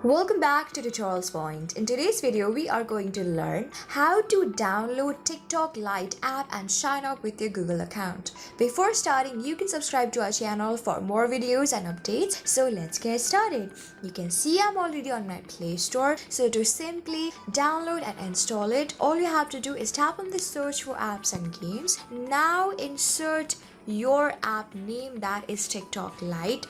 Welcome back to Tutorials Point. In today's video, we are going to learn how to download TikTok Lite app and sign up with your Google account. Before starting, you can subscribe to our channel for more videos and updates. So let's get started. You can see I'm already on my Play Store. So to simply download and install it, all you have to do is tap on the search for apps and games. Now insert your app name, that is TikTok Lite.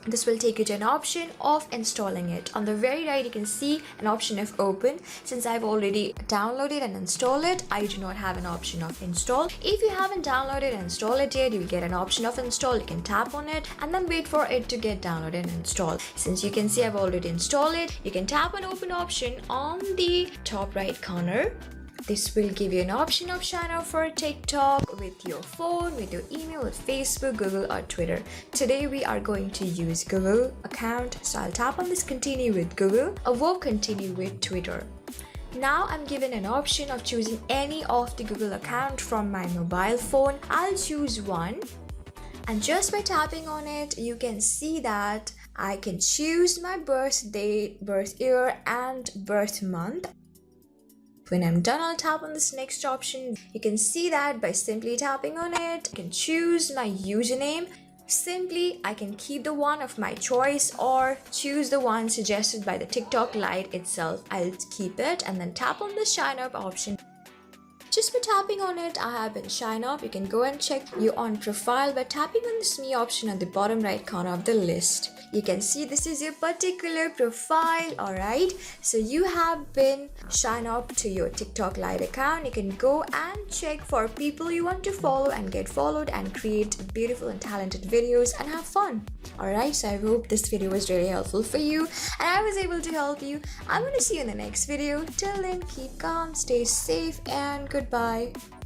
This will take you to an option of installing it. On the very right, you can see an option of open. Since I've already downloaded and installed it, I do not have an option of install. If you haven't downloaded and installed it yet, you'll get an option of install. You can tap on it and then wait for it to get downloaded and installed. Since you can see I've already installed it, you can tap on open option on the top right corner. This will give you an option of sign up for TikTok with your phone, with your email, with Facebook, Google or Twitter. Today we are going to use Google account. So I'll tap on this continue with Google or we'll continue with Twitter. Now I'm given an option of choosing any of the Google account from my mobile phone. I'll choose one. And just by tapping on it, you can see that I can choose my birth date, birth year and birth month. When I'm done, I'll tap on this next option. You can see that by simply tapping on it, I can choose my username. Simply, I can keep the one of my choice or choose the one suggested by the TikTok Lite itself. I'll keep it and then tap on the sign up option. Just by tapping on it, I have been signed up. You can go and check your on profile by tapping on this me option at the bottom right corner of the list. You can see this is your particular profile, alright? So you have been signed up to your TikTok Lite account. You can go and check for people you want to follow and get followed and create beautiful and talented videos and have fun. Alright, so I hope this video was really helpful for you and I was able to help you. I'm going to see you in the next video. Till then, keep calm, stay safe and goodbye.